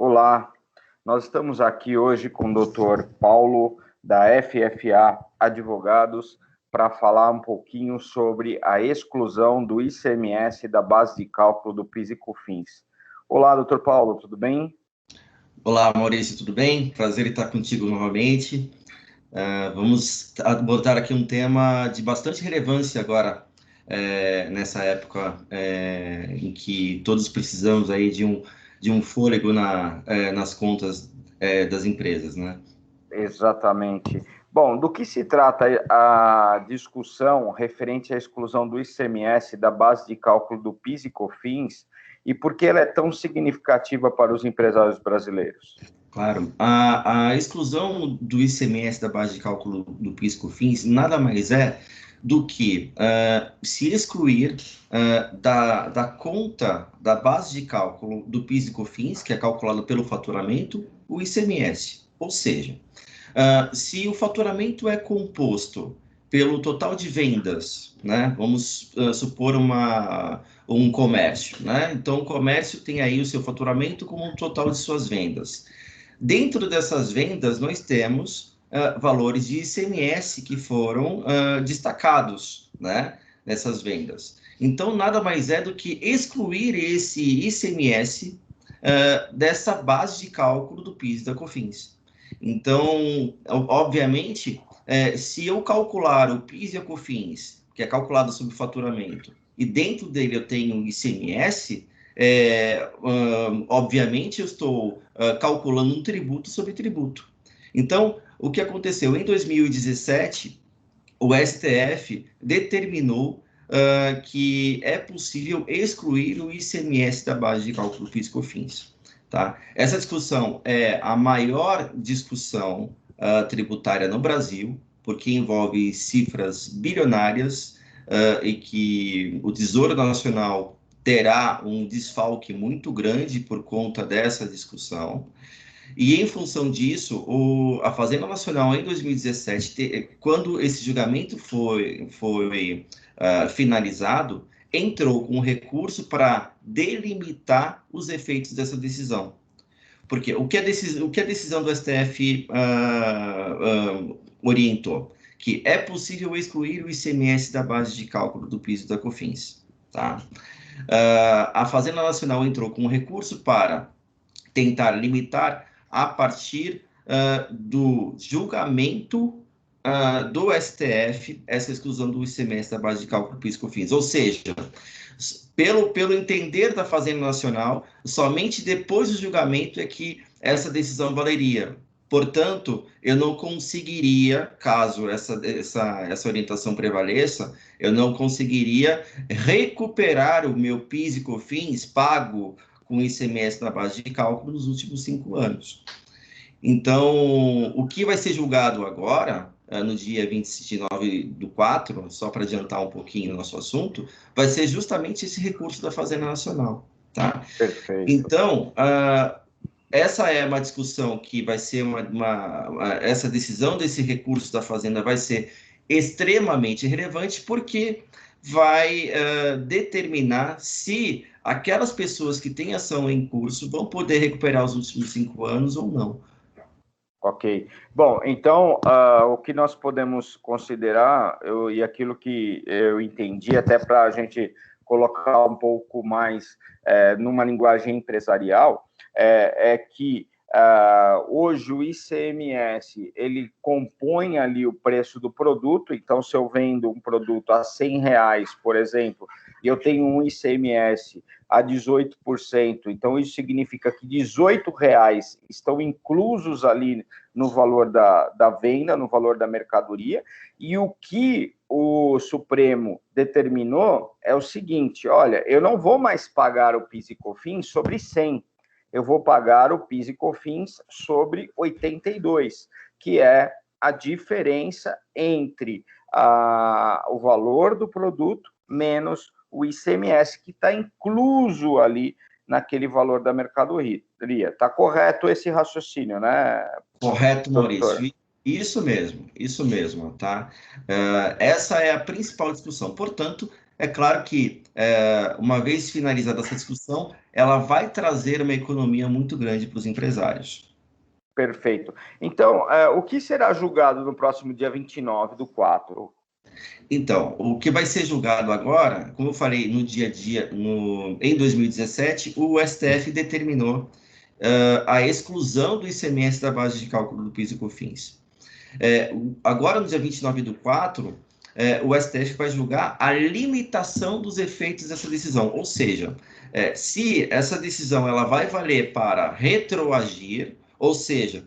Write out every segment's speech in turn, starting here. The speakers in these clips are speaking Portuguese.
Olá, nós estamos aqui hoje com o Dr. Paulo, da FFA Advogados, para falar um pouquinho sobre a exclusão do ICMS da base de cálculo do PIS e COFINS. Olá, Dr. Paulo, tudo bem? Olá, Maurício, tudo bem? Prazer em estar contigo novamente. Vamos abordar aqui um tema de bastante relevância agora, nessa época em que todos precisamos aí de um fôlego nas contas das empresas, né? Exatamente. Bom, do que se trata a discussão referente à exclusão do ICMS da base de cálculo do PIS e COFINS e por que ela é tão significativa para os empresários brasileiros? Claro, a exclusão do ICMS da base de cálculo do PIS/COFINS nada mais é do que se excluir da conta da base de cálculo do PIS e COFINS, que é calculado pelo faturamento, o ICMS. Ou seja, se o faturamento é composto pelo total de vendas, né? Vamos supor um comércio, né? Então, o comércio tem aí o seu faturamento como um total de suas vendas. Dentro dessas vendas, nós temos valores de ICMS que foram destacados, né, nessas vendas. Então, nada mais é do que excluir esse ICMS dessa base de cálculo do PIS e da COFINS. Então, obviamente, se eu calcular o PIS e a COFINS, que é calculado sobre faturamento, e dentro dele eu tenho o ICMS, obviamente eu estou calculando um tributo sobre tributo. Então, o que aconteceu? Em 2017, o STF determinou que é possível excluir o ICMS da base de cálculo PIS/COFINS. Tá? Essa discussão é a maior discussão tributária no Brasil, porque envolve cifras bilionárias e que o Tesouro Nacional terá um desfalque muito grande por conta dessa discussão. E, em função disso, a Fazenda Nacional, em 2017, quando esse julgamento foi finalizado, entrou com um recurso para delimitar os efeitos dessa decisão. Porque o que a decisão do STF orientou? Que é possível excluir o ICMS da base de cálculo do PIS e da COFINS. Tá? A Fazenda Nacional entrou com um recurso para tentar limitar a partir do julgamento do STF essa exclusão do ICMS da base de cálculo PIS/COFINS. Ou seja, pelo entender da Fazenda Nacional, somente depois do julgamento é que essa decisão valeria. Portanto, eu não conseguiria, caso essa orientação prevaleça, eu não conseguiria recuperar o meu PIS e COFINS pago com ICMS na base de cálculo nos últimos 5 anos. Então, o que vai ser julgado agora, no dia 29/4, só para adiantar um pouquinho o nosso assunto, vai ser justamente esse recurso da Fazenda Nacional. Tá? Perfeito. Então, essa é uma discussão que vai ser essa decisão desse recurso da Fazenda vai ser extremamente relevante, porque vai determinar se aquelas pessoas que têm ação em curso vão poder recuperar os últimos 5 anos ou não. Ok. Bom, então, o que nós podemos considerar, e aquilo que eu entendi, até para a gente colocar um pouco mais numa linguagem empresarial, é que hoje o ICMS, ele compõe ali o preço do produto. Então, se eu vendo um produto a R$100, por exemplo, e eu tenho um ICMS a 18%, então isso significa que R$18 estão inclusos ali no valor da venda, no valor da mercadoria, e o que o Supremo determinou é o seguinte: olha, eu não vou mais pagar o PIS e COFINS sobre 100, eu vou pagar o PIS e COFINS sobre 82, que é a diferença entre o valor do produto menos o ICMS, que está incluso ali naquele valor da mercadoria. Está correto esse raciocínio, né? Correto, Doutor? Maurício. Isso mesmo, tá? Essa é a principal discussão. Portanto, É claro que, uma vez finalizada essa discussão, ela vai trazer uma economia muito grande para os empresários. Perfeito. Então, o que será julgado no próximo dia 29/4? Então, o que vai ser julgado agora, como eu falei no dia a dia, em 2017, o STF determinou a exclusão do ICMS da base de cálculo do PIS e COFINS. Agora, no dia 29/4, o STF vai julgar a limitação dos efeitos dessa decisão, ou seja, se essa decisão ela vai valer para retroagir, ou seja,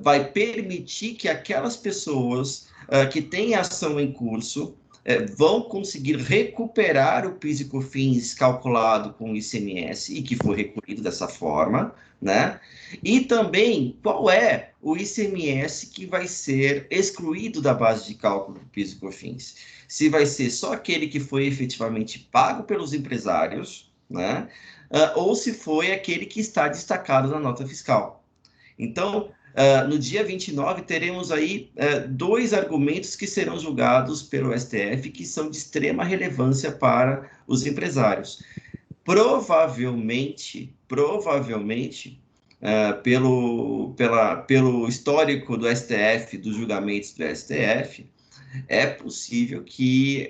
vai permitir que aquelas pessoas que têm ação em curso vão conseguir recuperar o PIS e COFINS calculado com o ICMS e que foi recolhido dessa forma, né? E também qual é o ICMS que vai ser excluído da base de cálculo do PIS e COFINS. Se vai ser só aquele que foi efetivamente pago pelos empresários, né? Ou se foi aquele que está destacado na nota fiscal. Então, no dia 29, teremos aí dois argumentos que serão julgados pelo STF, que são de extrema relevância para os empresários. Provavelmente, pelo histórico do STF, dos julgamentos do STF, é possível que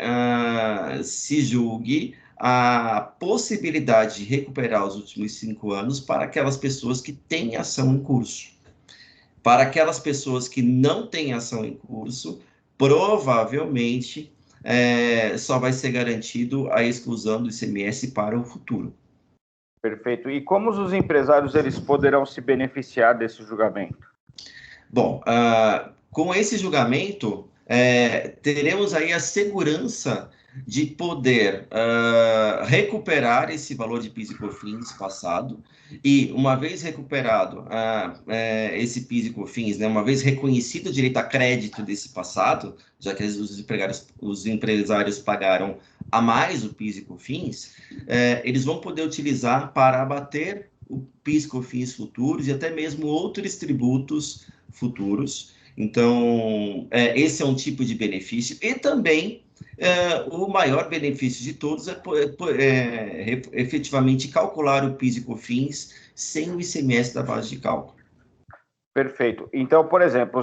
se julgue a possibilidade de recuperar os últimos 5 anos para aquelas pessoas que têm ação em curso. Para aquelas pessoas que não têm ação em curso, provavelmente só vai ser garantido a exclusão do ICMS para o futuro. Perfeito. E como os empresários eles poderão se beneficiar desse julgamento? Bom, com esse julgamento, teremos aí a segurança de poder recuperar esse valor de PIS e COFINS passado, e uma vez recuperado esse PIS e COFINS, né, uma vez reconhecido o direito a crédito desse passado, já que os empresários pagaram a mais o PIS e COFINS, eles vão poder utilizar para abater o PIS e COFINS futuros e até mesmo outros tributos futuros. Então, esse é um tipo de benefício. E também, o maior benefício de todos é efetivamente calcular o PIS e COFINS sem o ICMS da base de cálculo. Perfeito. Então, por exemplo,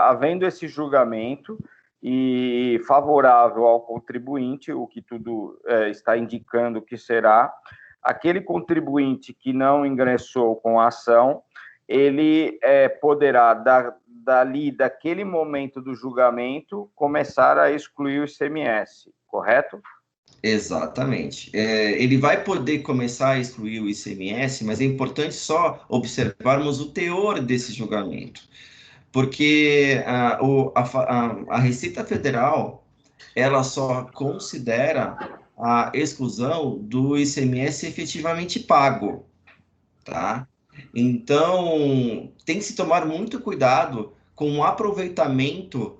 havendo esse julgamento e favorável ao contribuinte, o que tudo está indicando que será, aquele contribuinte que não ingressou com a ação, ele poderá, daquele momento do julgamento, começar a excluir o ICMS, correto? Exatamente. Ele vai poder começar a excluir o ICMS, mas é importante só observarmos o teor desse julgamento, porque a Receita Federal ela só considera a exclusão do ICMS efetivamente pago, tá? Então, tem que se tomar muito cuidado com o aproveitamento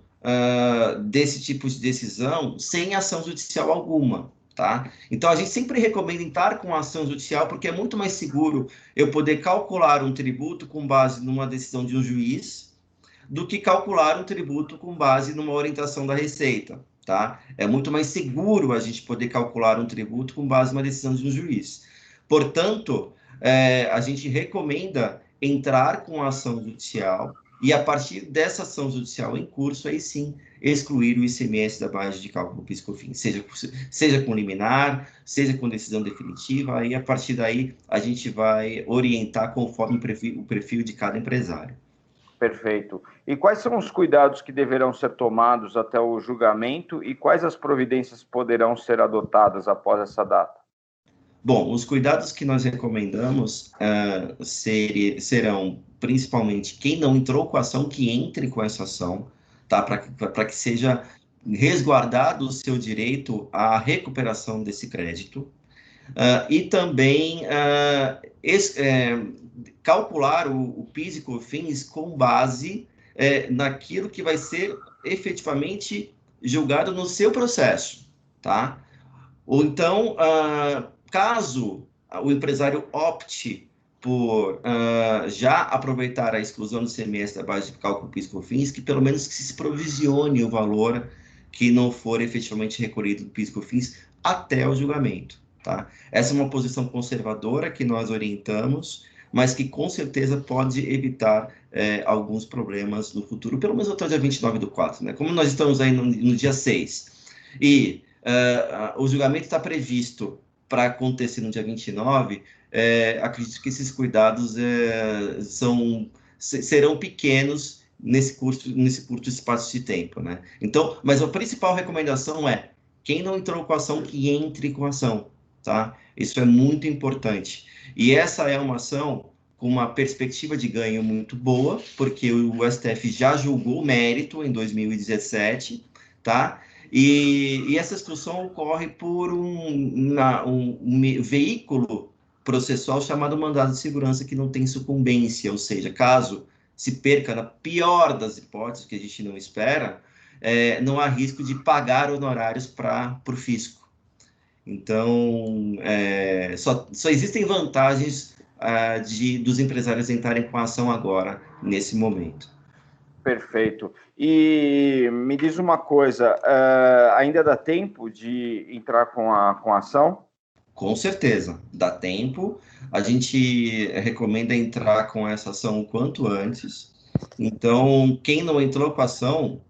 desse tipo de decisão sem ação judicial alguma, tá? Então, a gente sempre recomenda entrar com ação judicial porque é muito mais seguro eu poder calcular um tributo com base numa decisão de um juiz do que calcular um tributo com base numa orientação da Receita, tá? É muito mais seguro a gente poder calcular um tributo com base numa decisão de um juiz. Portanto, a gente recomenda entrar com a ação judicial e, a partir dessa ação judicial em curso, aí sim, excluir o ICMS da base de cálculo PIS/COFINS, seja com liminar, seja com decisão definitiva, aí a partir daí a gente vai orientar conforme o perfil de cada empresário. Perfeito. E quais são os cuidados que deverão ser tomados até o julgamento e quais as providências poderão ser adotadas após essa data? Bom, os cuidados que nós recomendamos serão, principalmente, quem não entrou com a ação, que entre com essa ação, tá? Para que seja resguardado o seu direito à recuperação desse crédito. E também calcular o PIS e COFINS com base naquilo que vai ser efetivamente julgado no seu processo, tá? Ou então, caso o empresário opte por já aproveitar a exclusão do ICMS da base de cálculo PIS/COFINS, que pelo menos que se provisione o valor que não for efetivamente recolhido do PIS/COFINS até o julgamento, tá? Essa é uma posição conservadora que nós orientamos, mas que com certeza pode evitar alguns problemas no futuro, pelo menos até o dia 29/4, né? Como nós estamos aí no dia 6 e o julgamento está previsto para acontecer no dia 29, acredito que esses cuidados serão pequenos nesse curto espaço de tempo, né? Então, mas a principal recomendação é quem não entrou com ação, que entre com ação, tá? Isso é muito importante. E essa é uma ação com uma perspectiva de ganho muito boa, porque o STF já julgou o mérito em 2017, tá? E essa discussão ocorre por um veículo processual chamado mandado de segurança, que não tem sucumbência, ou seja, caso se perca, na pior das hipóteses, que a gente não espera, não há risco de pagar honorários para o fisco. Então, só existem vantagens dos empresários entrarem com a ação agora, nesse momento. Perfeito. E me diz uma coisa, ainda dá tempo de entrar com a ação? Com certeza, dá tempo. A gente recomenda entrar com essa ação o quanto antes. Então, quem não entrou com a ação,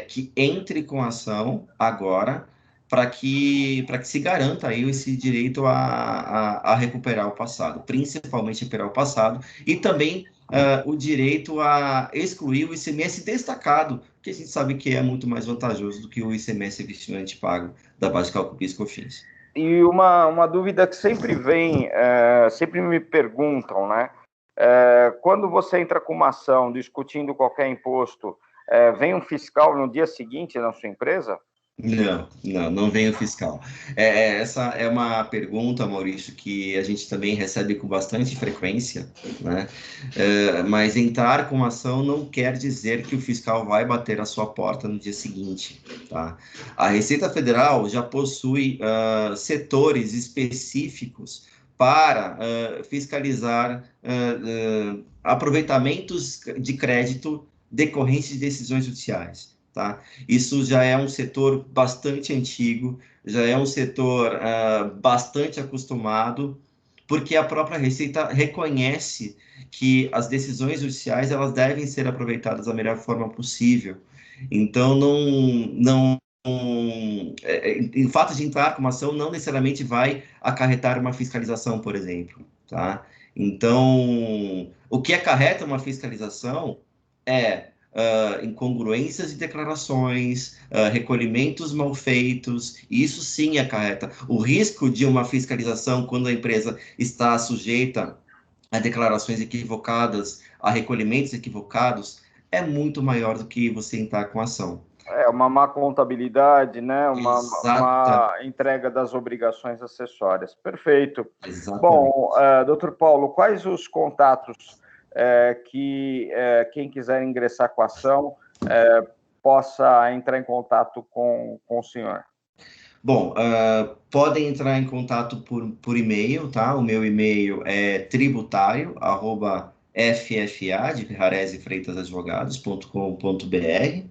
que entre com a ação agora, para que se garanta aí esse direito a recuperar o passado, principalmente recuperar o passado, e também o direito a excluir o ICMS destacado, que a gente sabe que é muito mais vantajoso do que o ICMS investimento pago da base de cálculo PIS/COFINS. E uma dúvida que sempre vem, sempre me perguntam, né? Quando você entra com uma ação discutindo qualquer imposto, vem um fiscal no dia seguinte na sua empresa? Não vem o fiscal. Essa é uma pergunta, Maurício, que a gente também recebe com bastante frequência, né? Mas entrar com ação não quer dizer que o fiscal vai bater a sua porta no dia seguinte, tá? A Receita Federal já possui setores específicos para fiscalizar aproveitamentos de crédito decorrentes de decisões judiciais. Tá? Isso já é um setor bastante antigo, já é um setor bastante acostumado, porque a própria Receita reconhece que as decisões judiciais elas devem ser aproveitadas da melhor forma possível. Então, o fato de entrar com uma ação não necessariamente vai acarretar uma fiscalização, por exemplo. Tá? Então, o que acarreta uma fiscalização é incongruências de declarações, recolhimentos mal feitos, e isso sim acarreta. O risco de uma fiscalização quando a empresa está sujeita a declarações equivocadas, a recolhimentos equivocados, é muito maior do que você entrar com ação. Uma má contabilidade, né? Exatamente. Uma entrega das obrigações acessórias. Perfeito. Exatamente. Bom, doutor Paulo, quais os contatos que quem quiser ingressar com a ação possa entrar em contato com o senhor? Bom, podem entrar em contato por e-mail, tá? O meu e-mail é tributário@ffa, de Ferrarese Freitas Advogados.com.br.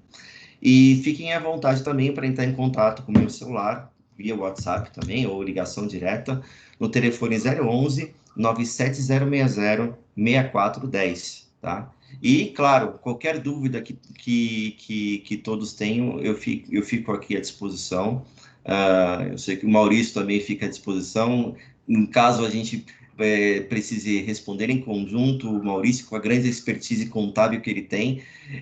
E fiquem à vontade também para entrar em contato com o meu celular, via WhatsApp também, ou ligação direta, no telefone 011 97060 6410, tá? E, claro, qualquer dúvida que todos tenham, eu fico aqui à disposição. Eu sei que o Maurício também fica à disposição. Em caso a gente precise responder em conjunto, o Maurício, com a grande expertise contábil que ele tem,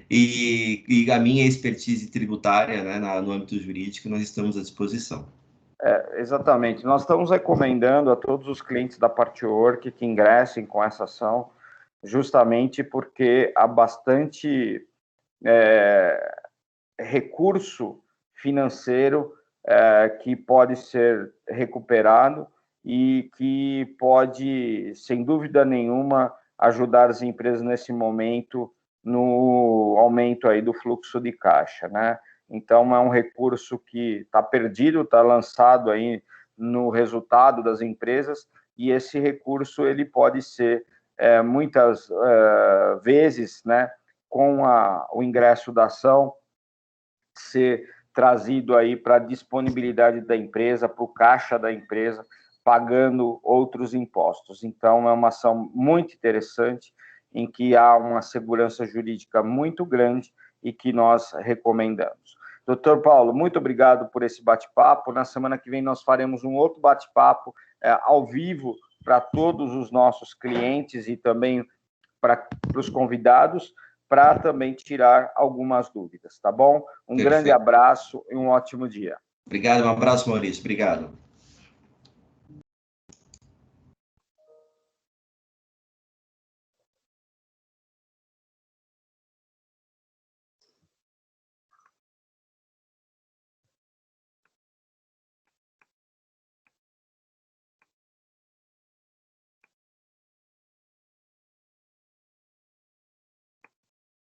e a minha expertise tributária, né, no âmbito jurídico, nós estamos à disposição. Exatamente. Nós estamos recomendando a todos os clientes da Partwork que ingressem com essa ação, justamente porque há bastante recurso financeiro que pode ser recuperado e que pode, sem dúvida nenhuma, ajudar as empresas nesse momento no aumento aí do fluxo de caixa, né? Então, é um recurso que está perdido, está lançado aí no resultado das empresas, e esse recurso ele pode ser, muitas vezes, né, com o ingresso da ação, ser trazido aí para a disponibilidade da empresa, para o caixa da empresa, pagando outros impostos. Então, é uma ação muito interessante, em que há uma segurança jurídica muito grande e que nós recomendamos. Doutor Paulo, muito obrigado por esse bate-papo. Na semana que vem nós faremos um outro bate-papo ao vivo para todos os nossos clientes e também para os convidados, para também tirar algumas dúvidas, tá bom? Um grande abraço e um ótimo dia. Obrigado, um abraço, Maurício. Obrigado.